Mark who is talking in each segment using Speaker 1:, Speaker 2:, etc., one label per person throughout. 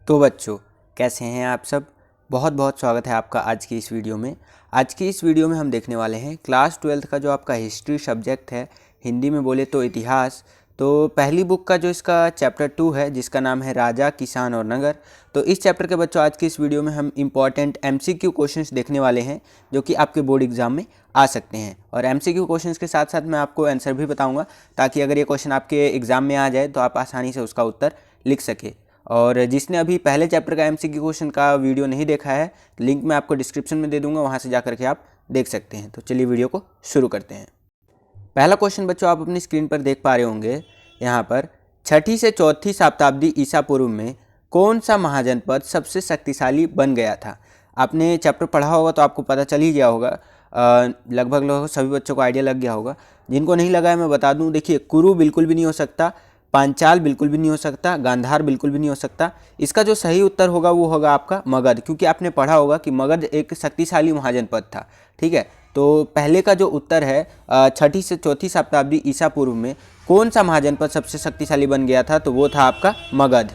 Speaker 1: तो बच्चों, कैसे हैं आप सब। बहुत बहुत स्वागत है आपका आज की इस वीडियो में। आज की इस वीडियो में हम देखने वाले हैं क्लास 12th का जो आपका हिस्ट्री सब्जेक्ट है, हिंदी में बोले तो इतिहास। तो पहली बुक का जो इसका चैप्टर 2 है, जिसका नाम है राजा, किसान और नगर। तो इस चैप्टर के बच्चों आज की इस वीडियो में हम इम्पॉर्टेंट MCQ क्वेश्चंस देखने वाले हैं, जो कि आपके बोर्ड एग्जाम में आ सकते हैं। और MCQ क्वेश्चंस के साथ साथ मैं आपको आंसर भी बताऊंगा, ताकि अगर ये क्वेश्चन आपके एग्जाम में आ जाए तो आप आसानी से उसका उत्तर लिख सके। और जिसने अभी पहले चैप्टर का MCQ क्वेश्चन का वीडियो नहीं देखा है, लिंक मैं आपको डिस्क्रिप्शन में दे दूंगा, वहां से जा करके आप देख सकते हैं। तो चलिए वीडियो को शुरू करते हैं। पहला क्वेश्चन बच्चों आप अपनी स्क्रीन पर देख पा रहे होंगे। यहाँ पर 6ठी से 4ठी शताब्दी ईसा पूर्व में कौन सा महाजनपद सबसे शक्तिशाली बन गया था। आपने चैप्टर पढ़ा होगा तो आपको पता चल ही गया होगा, लगभग सभी बच्चों को आइडिया लग गया होगा। जिनको नहीं लगा है मैं बता दूं, देखिए, कुरु बिल्कुल भी नहीं हो सकता, पांचाल बिल्कुल भी नहीं हो सकता, गांधार बिल्कुल भी नहीं हो सकता। इसका जो सही उत्तर होगा वो होगा आपका मगध, क्योंकि आपने पढ़ा होगा कि मगध एक शक्तिशाली महाजनपद था। ठीक है, तो पहले का जो उत्तर है 6ठी से 4ठी शताब्दी ईसा पूर्व में कौन सा महाजनपद सबसे शक्तिशाली बन गया था, तो वो था आपका मगध।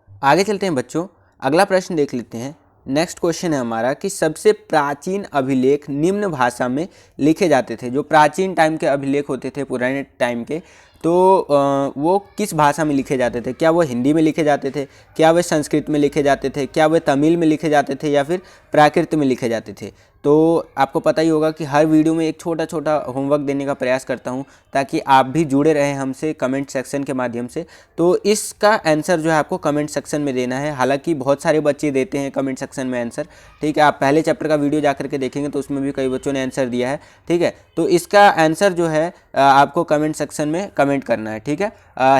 Speaker 1: आगे चलते हैं बच्चों, अगला प्रश्न देख लेते हैं। नेक्स्ट क्वेश्चन है हमारा कि सबसे प्राचीन अभिलेख निम्न भाषा में लिखे जाते थे। जो प्राचीन टाइम के अभिलेख होते थे, पुराने टाइम के, तो वो किस भाषा में लिखे जाते थे। क्या वो हिंदी में लिखे जाते थे, क्या वे संस्कृत में लिखे जाते थे, क्या वे तमिल में लिखे जाते थे, या फिर प्राकृत में लिखे जाते थे। तो आपको पता ही होगा कि हर वीडियो में एक छोटा छोटा होमवर्क देने का प्रयास करता हूं, ताकि आप भी जुड़े रहें हमसे कमेंट सेक्शन के माध्यम से। तो इसका आंसर जो है आपको कमेंट सेक्शन में देना है। हालांकि बहुत सारे बच्चे देते हैं कमेंट सेक्शन में आंसर, ठीक है। आप पहले चैप्टर का वीडियो जाकर के देखेंगे तो उसमें भी कई बच्चों ने आंसर दिया है, ठीक है। तो इसका आंसर जो है आपको कमेंट सेक्शन में कमेंट करना है, ठीक है।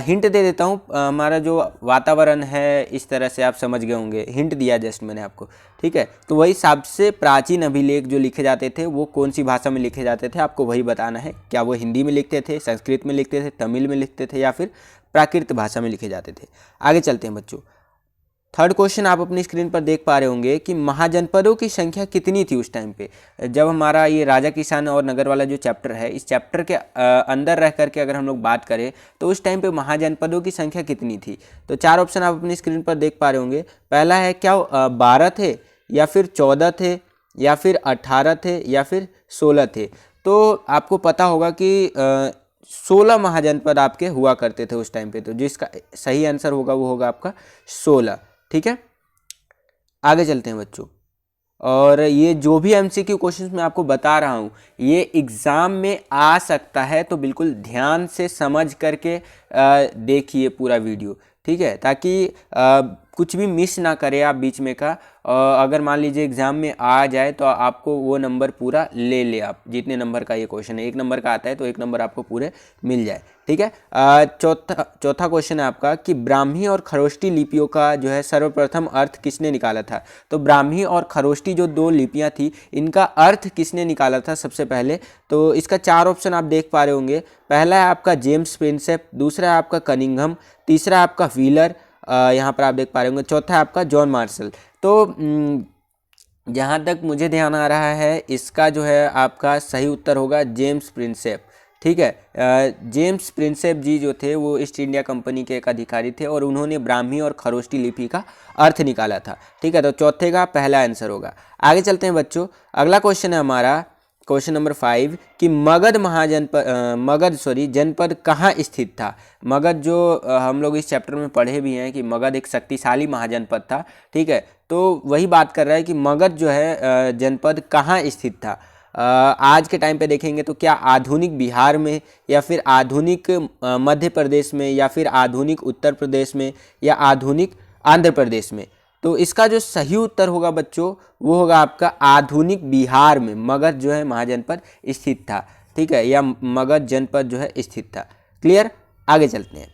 Speaker 1: हिंट दे देता हूँ, हमारा जो वातावरण है इस तरह से आप समझ गए होंगे, हिंट दिया जस्ट मैंने आपको, ठीक है। तो वही सबसे प्राचीन अभिलेख जो लिखे जाते थे वो कौन सी भाषा में लिखे जाते थे, आपको वही बताना है। क्या वो हिंदी में लिखते थे, संस्कृत में लिखते थे, तमिल में लिखते थे, या फिर प्राकृत भाषा में लिखे जाते थे। आगे चलते हैं बच्चों। थर्ड क्वेश्चन आप अपनी स्क्रीन पर देख पा रहे होंगे कि महाजनपदों की संख्या कितनी थी उस टाइम पे, जब हमारा ये राजा, किसान और नगर वाला जो चैप्टर है, इस चैप्टर के अंदर रह करके अगर हम लोग बात करें तो उस टाइम पे महाजनपदों की संख्या कितनी थी। तो 4 ऑप्शन आप अपनी स्क्रीन पर देख पा रहे होंगे। पहला है, क्या 12 थे, या फिर 14 थे, या फिर 18 थे, या फिर 16 थे। तो आपको पता होगा कि 16 महाजनपद आपके हुआ करते थे उस टाइम पे। तो जिसका सही आंसर होगा वो होगा आपका 16, ठीक है। आगे चलते हैं बच्चों। और ये जो भी MCQ क्वेश्चंस मैं आपको बता रहा हूँ ये एग्ज़ाम में आ सकता है, तो बिल्कुल ध्यान से समझ करके देखिए पूरा वीडियो, ठीक है, ताकि कुछ भी मिस ना करें आप बीच में का। अगर मान लीजिए एग्ज़ाम में आ जाए तो आपको वो नंबर पूरा ले आप, जितने नंबर का ये क्वेश्चन है, 1 नंबर का आता है तो 1 नंबर आपको पूरे मिल जाए, ठीक है। चौथा क्वेश्चन है आपका कि ब्राह्मी और खरोष्टी लिपियों का जो है सर्वप्रथम अर्थ किसने निकाला था। तो ब्राह्मी और खरोष्टी जो 2 लिपियां थी, इनका अर्थ किसने निकाला था सबसे पहले। तो इसका 4 ऑप्शन आप देख पा रहे होंगे। पहला है आपका जेम्स प्रिंसेप, दूसरा है आपका कनिंघम, तीसरा आपका व्हीलर, यहाँ पर आप देख पा रहे होंगे, चौथा है आपका जॉन मार्शल। तो जहाँ तक मुझे ध्यान आ रहा है इसका जो है आपका सही उत्तर होगा जेम्स प्रिंसेप, ठीक है। जेम्स प्रिंसेप जी जो थे वो ईस्ट इंडिया कंपनी के एक अधिकारी थे और उन्होंने ब्राह्मी और खरोष्टी लिपि का अर्थ निकाला था, ठीक है। तो चौथे का पहला आंसर होगा। आगे चलते हैं बच्चों। अगला क्वेश्चन है हमारा क्वेश्चन नंबर 5 कि मगध जनपद कहाँ स्थित था। मगध जो हम लोग इस चैप्टर में पढ़े भी हैं कि मगध एक शक्तिशाली महाजनपद था, ठीक है। तो वही बात कर रहा है कि मगध जो है जनपद कहाँ स्थित था। आज के टाइम पे देखेंगे तो क्या आधुनिक बिहार में, या फिर आधुनिक मध्य प्रदेश में, या फिर आधुनिक उत्तर प्रदेश में, या आधुनिक आंध्र प्रदेश में। तो इसका जो सही उत्तर होगा बच्चों वो होगा आपका आधुनिक बिहार में मगध जो है महाजनपद स्थित था, ठीक है, या मगध जनपद जो है स्थित था। क्लियर। आगे चलते हैं।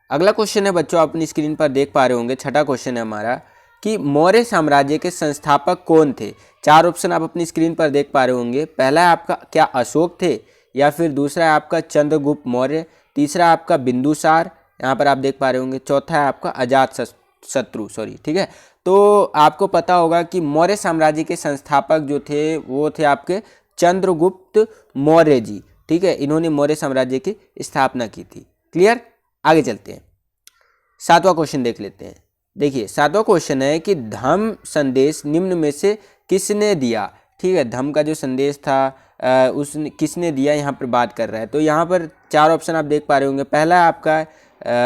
Speaker 1: अगला क्वेश्चन है बच्चों, आप अपनी स्क्रीन पर देख पा रहे होंगे, छठा क्वेश्चन है हमारा कि मौर्य साम्राज्य के संस्थापक कौन थे। 4 ऑप्शन आप अपनी स्क्रीन पर देख पा रहे होंगे। पहला है आपका क्या अशोक थे, या फिर दूसरा है आपका चंद्रगुप्त मौर्य, तीसरा आपका बिंदुसार, यहाँ पर आप देख पा रहे होंगे, चौथा है आपका अजातशत्रु, ठीक है। तो आपको पता होगा कि मौर्य साम्राज्य के संस्थापक जो थे वो थे आपके चंद्रगुप्त मौर्य जी, ठीक है। इन्होंने मौर्य साम्राज्य की स्थापना की थी। क्लियर। आगे चलते हैं। 7वां क्वेश्चन देख लेते हैं। देखिए 7वां क्वेश्चन है कि धम्म संदेश निम्न में से किसने दिया। ठीक है, धम्म का जो संदेश था उसने किसने दिया, यहाँ पर बात कर रहा है। तो यहाँ पर 4 ऑप्शन आप देख पा रहे होंगे। पहला है आपका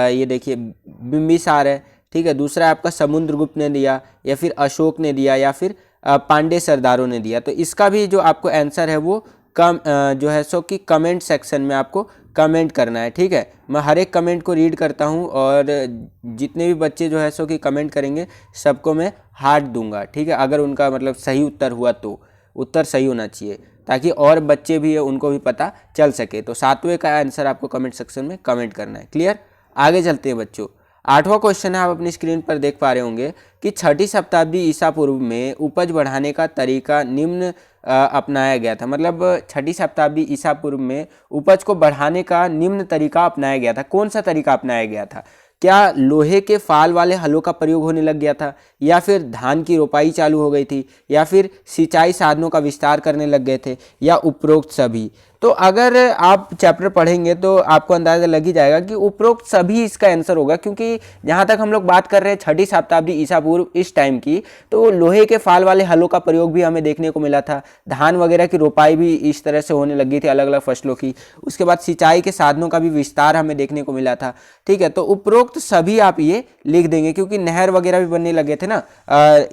Speaker 1: ये देखिए बिंबिसार है। ठीक है, दूसरा है आपका समुद्रगुप्त ने दिया, या फिर अशोक ने दिया, या फिर पांडे सरदारों ने दिया। तो इसका भी जो आपको आंसर है वो जो है सो कि कमेंट सेक्शन में आपको कमेंट करना है। ठीक है, मैं हर एक कमेंट को रीड करता हूँ और जितने भी बच्चे जो है सो कि कमेंट करेंगे सबको मैं हार्ट दूंगा। ठीक है, अगर उनका मतलब सही उत्तर हुआ तो उत्तर सही होना चाहिए, ताकि और बच्चे भी है उनको भी पता चल सके। तो 7वें का आंसर आपको कमेंट सेक्शन में कमेंट करना है। क्लियर, आगे चलते हैं बच्चों। 8वां क्वेश्चन है, आप अपनी स्क्रीन पर देख पा रहे होंगे कि 6ठी शताब्दी ईसा पूर्व में उपज बढ़ाने का तरीका निम्न अपनाया गया था। मतलब 6ठी शताब्दी ईसा पूर्व में उपज को बढ़ाने का निम्न तरीका अपनाया गया था। कौन सा तरीका अपनाया गया था? क्या लोहे के फाल वाले हलों का प्रयोग होने लग गया था, या फिर धान की रोपाई चालू हो गई थी, या फिर सिंचाई साधनों का विस्तार करने लग गए थे, या उपरोक्त सभी? तो अगर आप चैप्टर पढ़ेंगे तो आपको अंदाजा लग ही जाएगा कि उपरोक्त सभी इसका आंसर होगा, क्योंकि जहाँ तक हम लोग बात कर रहे हैं 6ठी शताब्दी ईसा पूर्व इस टाइम की, तो लोहे के फाल वाले हलों का प्रयोग भी हमें देखने को मिला था। धान वगैरह की रोपाई भी इस तरह से होने लगी थी, अलग अलग फसलों की। उसके बाद सिंचाई के साधनों का भी विस्तार हमें देखने को मिला था। ठीक है, तो उपरोक्त सभी आप ये लिख देंगे, क्योंकि नहर वगैरह भी बनने लगे थे ना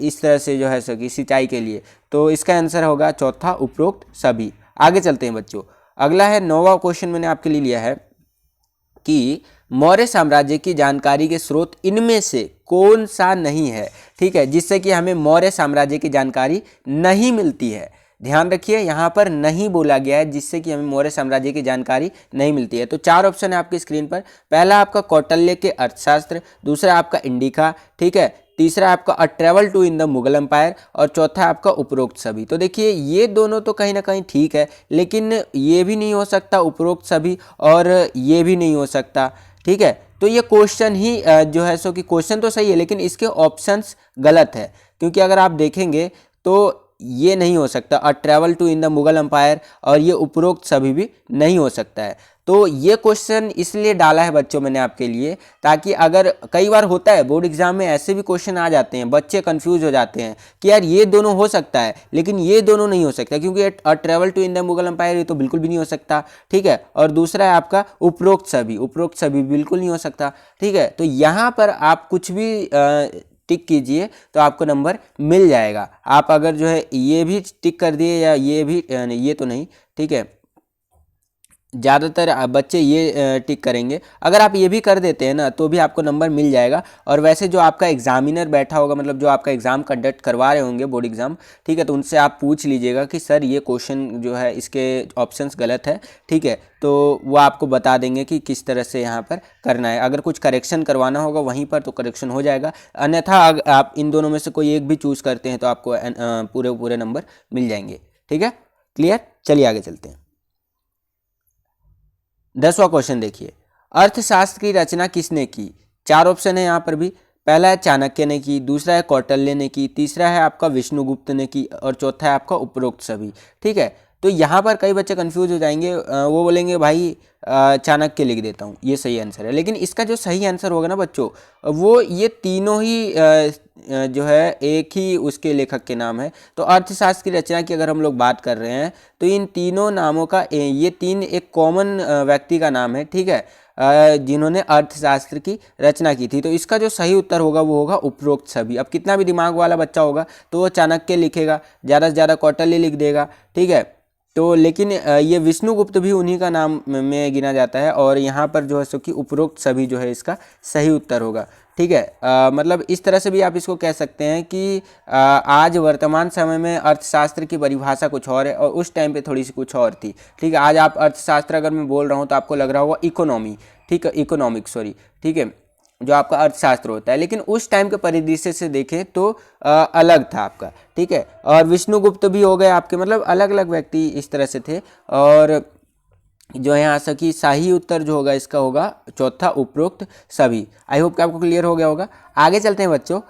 Speaker 1: इस तरह से जो है सो कि सिंचाई के लिए। तो इसका आंसर होगा चौथा, उपरोक्त सभी। आगे चलते हैं बच्चों। अगला है 9वां क्वेश्चन, मैंने आपके लिए लिया है कि मौर्य साम्राज्य की जानकारी के स्रोत इनमें से कौन सा नहीं है। ठीक है, जिससे कि हमें मौर्य साम्राज्य की जानकारी नहीं मिलती है। ध्यान रखिए, यहाँ पर नहीं बोला गया है जिससे कि हमें मौर्य साम्राज्य की जानकारी नहीं मिलती है। तो 4 ऑप्शन है आपकी स्क्रीन पर। पहला आपका कौटिल्य के अर्थशास्त्र, दूसरा आपका इंडिका, ठीक है, तीसरा आपका a travel to in the Mughal empire, और चौथा आपका उपरोक्त सभी। तो देखिए ये दोनों तो कहीं ना कहीं ठीक है, लेकिन ये भी नहीं हो सकता उपरोक्त सभी, और ये भी नहीं हो सकता। ठीक है, तो ये क्वेश्चन ही जो है सो कि क्वेश्चन तो सही है, लेकिन इसके ऑप्शंस गलत है। क्योंकि अगर आप देखेंगे तो ये नहीं हो सकता, a travel to in the Mughal empire, और ये उपरोक्त सभी भी नहीं हो सकता है। तो ये क्वेश्चन इसलिए डाला है बच्चों मैंने आपके लिए, ताकि अगर कई बार होता है बोर्ड एग्जाम में ऐसे भी क्वेश्चन आ जाते हैं, बच्चे कंफ्यूज हो जाते हैं कि यार ये दोनों हो सकता है लेकिन ये दोनों नहीं हो सकता, क्योंकि a travel to in the Mughal empire ये तो बिल्कुल भी नहीं हो सकता। ठीक है, और दूसरा है आपका उपरोक्त सभी बिल्कुल नहीं हो सकता। ठीक है, तो यहाँ पर आप कुछ भी टिक कीजिए तो आपको नंबर मिल जाएगा। आप अगर जो है ये भी टिक कर दिए, या ये भी ये तो नहीं, ठीक है, ज़्यादातर बच्चे ये टिक करेंगे। अगर आप ये भी कर देते हैं ना तो भी आपको नंबर मिल जाएगा। और वैसे जो आपका एग्जामिनर बैठा होगा, मतलब जो आपका एग्ज़ाम कंडक्ट करवा रहे होंगे बोर्ड एग्ज़ाम, ठीक है, तो उनसे आप पूछ लीजिएगा कि सर ये क्वेश्चन जो है इसके ऑप्शंस गलत है। ठीक है, तो वो आपको बता देंगे कि किस तरह से यहाँ पर करना है। अगर कुछ करेक्शन करवाना होगा वहीं पर तो करेक्शन हो जाएगा, अन्यथा अगर आप इन दोनों में से कोई एक भी चूज़ करते हैं तो आपको पूरे नंबर मिल जाएंगे। ठीक है, क्लियर, चलिए आगे चलते हैं। 10वां क्वेश्चन देखिए, अर्थशास्त्र की रचना किसने की? 4 ऑप्शन है यहाँ पर भी। पहला है चाणक्य ने की, दूसरा है कौटिल्य ने की, तीसरा है आपका विष्णुगुप्त ने की, और चौथा है आपका उपरोक्त सभी। ठीक है, तो यहाँ पर कई बच्चे कंफ्यूज हो जाएंगे, वो बोलेंगे भाई चाणक्य लिख देता हूँ, ये सही आंसर है। लेकिन इसका जो सही आंसर होगा ना बच्चों, वो ये तीनों ही जो है एक ही उसके लेखक के नाम है। तो अर्थशास्त्र की रचना की अगर हम लोग बात कर रहे हैं तो इन तीनों नामों का ये तीन एक कॉमन व्यक्ति का नाम है। ठीक है, जिन्होंने अर्थशास्त्र की रचना की थी। तो इसका जो सही उत्तर होगा वो होगा उपरोक्त सभी। अब कितना भी दिमाग वाला बच्चा होगा तो वो चाणक्य लिखेगा, ज़्यादा से ज़्यादा कौटिल्य लिख देगा। ठीक है, तो लेकिन ये विष्णुगुप्त भी उन्हीं का नाम में गिना जाता है, और यहाँ पर जो है सो कि उपरोक्त सभी जो है इसका सही उत्तर होगा। ठीक है, मतलब इस तरह से भी आप इसको कह सकते हैं कि आज वर्तमान समय में अर्थशास्त्र की परिभाषा कुछ और है और उस टाइम पे थोड़ी सी कुछ और थी। ठीक है, आज आप अर्थशास्त्र अगर मैं बोल रहा हूँ तो आपको लग रहा होगा इकोनॉमी, ठीक है, इकोनॉमिक्स सॉरी, ठीक है, जो आपका अर्थशास्त्र होता है, लेकिन उस टाइम के परिदृश्य से देखें तो अलग था आपका। ठीक है, और विष्णुगुप्त भी हो गए आपके, मतलब अलग अलग व्यक्ति इस तरह से थे। और जो है यहाँ से कि सही उत्तर जो होगा इसका होगा चौथा, उपरोक्त सभी। आई होप कि आपको क्लियर हो गया होगा। आगे चलते हैं बच्चों,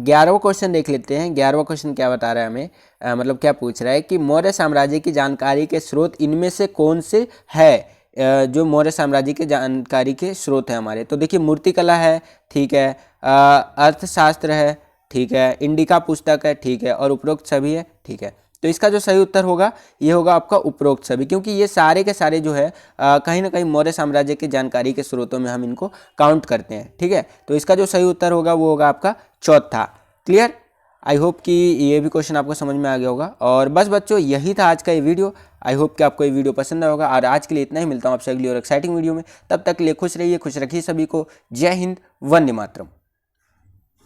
Speaker 1: 11वां क्वेश्चन देख लेते हैं। 11वां क्वेश्चन क्या बता रहा है हमें, मतलब क्या पूछ रहा है कि मौर्य साम्राज्य की जानकारी के स्रोत इनमें से कौन से है। जो मौर्य साम्राज्य के जानकारी के स्रोत हैं हमारे, तो देखिए मूर्तिकला है, ठीक है, अर्थशास्त्र है, ठीक है, इंडिका पुस्तक है, ठीक है, और उपरोक्त सभी है, ठीक है। तो इसका जो सही उत्तर होगा ये होगा आपका उपरोक्त सभी, क्योंकि ये सारे के सारे जो है कहीं ना कहीं मौर्य साम्राज्य की जानकारी के स्रोतों में हम इनको काउंट करते हैं, ठीक है। तो इसका जो सही उत्तर होगा वो होगा आपका चौथा। क्लियर? आई होप कि ये भी क्वेश्चन आपको समझ में आ गया होगा। और बस बच्चों यही था आज का ये वीडियो। आई होप कि आपको ये वीडियो पसंद आया होगा, और आज के लिए इतना ही। मिलता हूँ आपसे अगली और एक्साइटिंग वीडियो में। तब तक के लिए खुश रहिए, खुश रखिए सभी को। जय हिंद, वंदे मातरम।